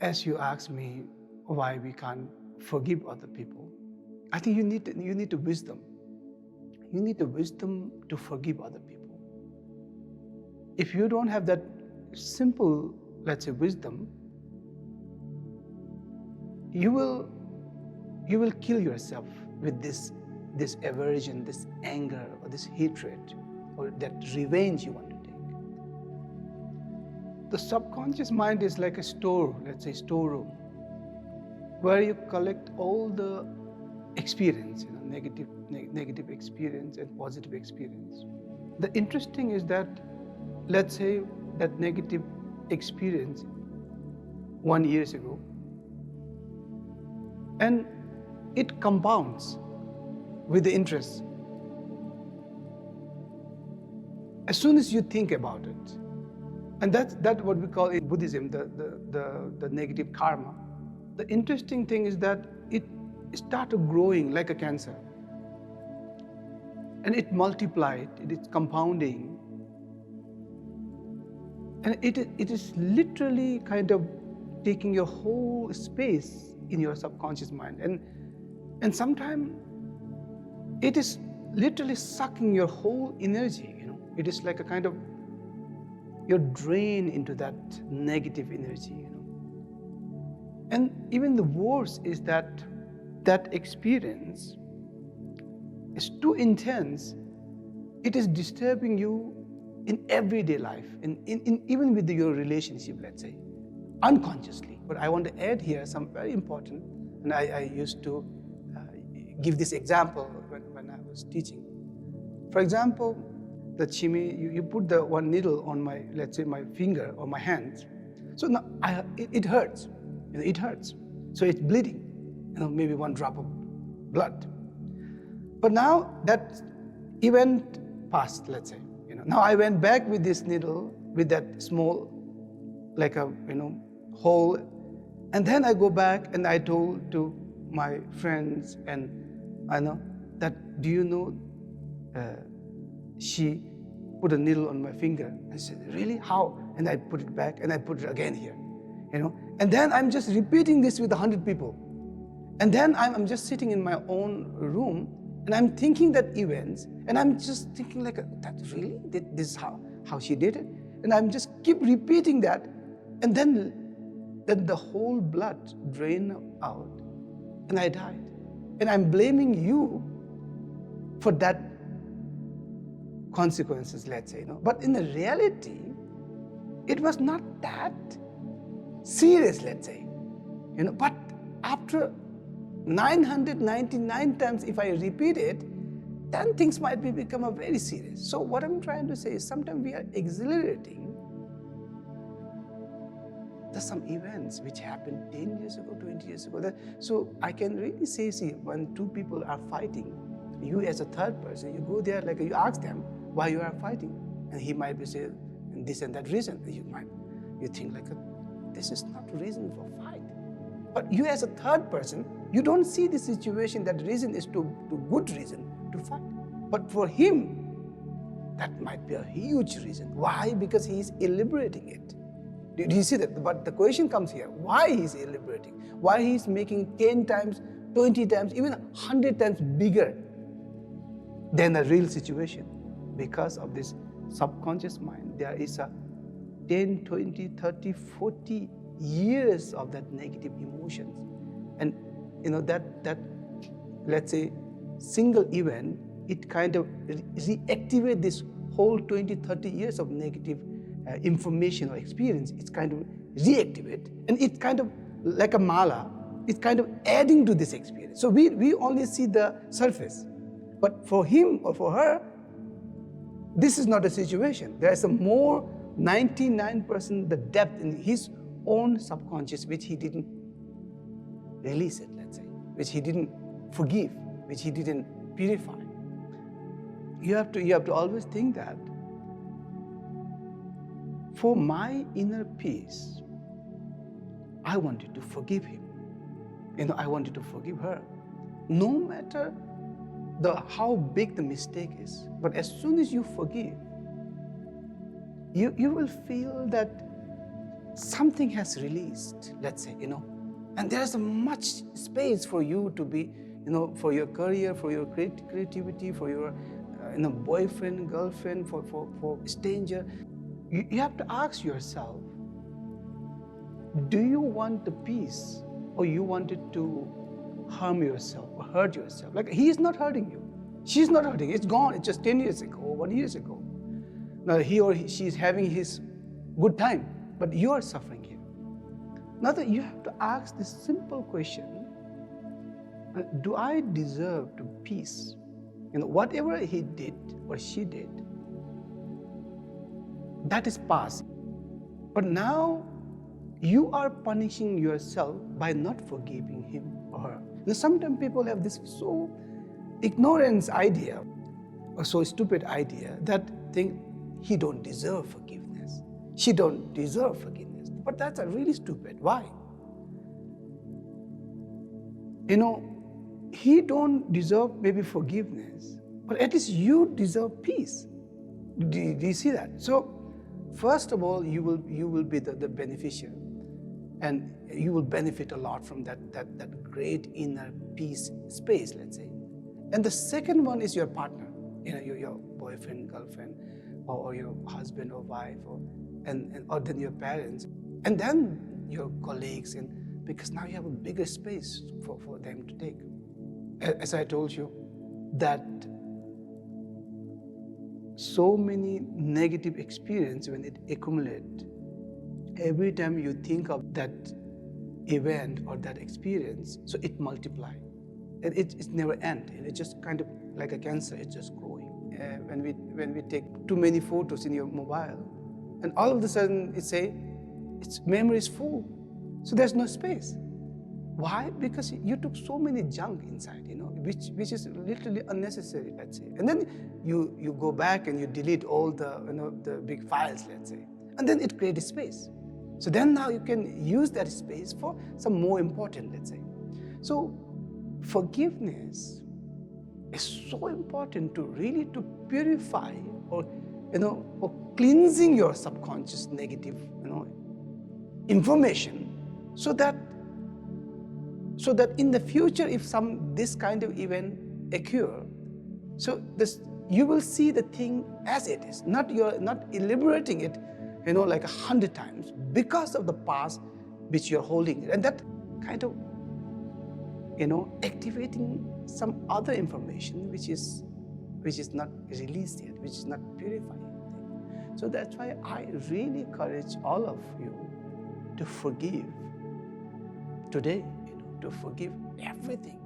As you ask me why we can't forgive other people, I think you need the wisdom. You need the wisdom to forgive other people. If you don't have that simple, let's say, wisdom, you will kill yourself with this aversion, this anger, or this hatred, or that revenge you want to take. The subconscious mind is like a store, let's say storeroom, where you collect all the experience, negative experience and positive experience. The interesting is that, let's say, that negative experience 1 year ago, and it compounds with the interest. As soon as you think about it, and that's what we call in Buddhism the negative karma. The interesting thing is that it started growing like a cancer, and it multiplied, it is compounding, and it is literally kind of taking your whole space in your subconscious mind, and sometimes it is literally sucking your whole energy. It is like a kind of you're drained into that negative energy. And even the worst is that experience is too intense. It is disturbing you in everyday life, in even with your relationship, let's say, unconsciously. But I want to add here some very important, and I used to give this example when I was teaching. For example, the chime, you put the one needle on my, let's say, my finger or my hand. So now it hurts. It hurts. So it's bleeding. Maybe one drop of blood. But now that event passed, let's say. Now I went back with this needle with that small, like a hole, and then I go back and I told to my friends, and I know that, do you know, she put a needle on my finger. I said, really? How? And I put it back and I put it again here. And then I'm just repeating this with 100 people. And then I'm just sitting in my own room and I'm thinking that events, and I'm just thinking like, that really? This is how she did it? And I'm just keep repeating that, and then the whole blood drained out and I died. And I'm blaming you for that consequences, let's say. But in the reality, it was not that serious, let's say. But after 999 times, if I repeat it, then things might become a very serious. So what I'm trying to say is sometimes we are exhilarating. There's some events which happened 10 years ago, 20 years ago. So I can really say, see, when two people are fighting, you as a third person, you go there, like you ask them why you are fighting, and he might be saying this and that reason. You think like, this is not reason for fight. But you as a third person, you don't see the situation that reason is to good reason to fight. But for him, that might be a huge reason. Why? Because he is elaborating it. Do you see that? But the question comes here, why he is elaborating? Why he is making 10 times, 20 times, even 100 times bigger than the real situation? Because of this subconscious mind, there is a 10, 20, 30, 40 years of that negative emotions. And that let's say single event, it kind of reactivate this whole 20, 30 years of negative information or experience. It's kind of reactivate, and it's kind of like a mala. It's kind of adding to this experience. So we only see the surface, but for him or for her, this is not a situation. There is a more 99% the depth in his own subconscious which he didn't release it, let's say, which he didn't forgive, which he didn't purify. You have to always think that for my inner peace, I wanted to forgive him. I wanted to forgive her, no matter how big the mistake is. But as soon as you forgive, you will feel that something has released, let's say, and there's a much space for you to be, for your career, for your creativity, for your boyfriend, girlfriend, for stranger. You have to ask yourself, do you want the peace, or you wanted to harm yourself or hurt yourself? Like, he is not hurting you. She's not hurting you. It's gone. It's just 10 years ago, 1 year ago. Now he or she is having his good time, but you are suffering here. Now that you have to ask this simple question, do I deserve to peace? Whatever he did or she did, that is past. But now you are punishing yourself by not forgiving him or her. Now, sometimes people have this so ignorance idea, or so stupid idea, that think he don't deserve forgiveness, she don't deserve forgiveness. But that's a really stupid. Why? He don't deserve maybe forgiveness, but at least you deserve peace. Do you see that? So first of all, you will be the beneficiary, and you will benefit a lot from that great inner peace space, let's say. And the second one is your partner, your boyfriend, girlfriend, or your husband or wife, or then your parents, and then your colleagues, and because now you have a bigger space for them to take. As I told you, that so many negative experiences, when it accumulates, every time you think of that event or that experience, so it multiplies. And it never ends. It's just kind of like a cancer, it's just growing. When we take too many photos in your mobile, and all of a sudden its memory is full, so there's no space. Why? Because you took so many junk inside, which is literally unnecessary, let's say. And then you go back and you delete all the big files, let's say, and then it creates space. So then now you can use that space for some more important, let's say. So forgiveness is so important to really to purify, or cleansing your subconscious negative information, so that in the future, if this kind of event occur, so you will see the thing as it is, not elaborating it like 100 times because of the past which you're holding it, and that kind of activating some other information which is not released yet, which is not purified yet. So that's why I really encourage all of you to forgive today, to forgive everything.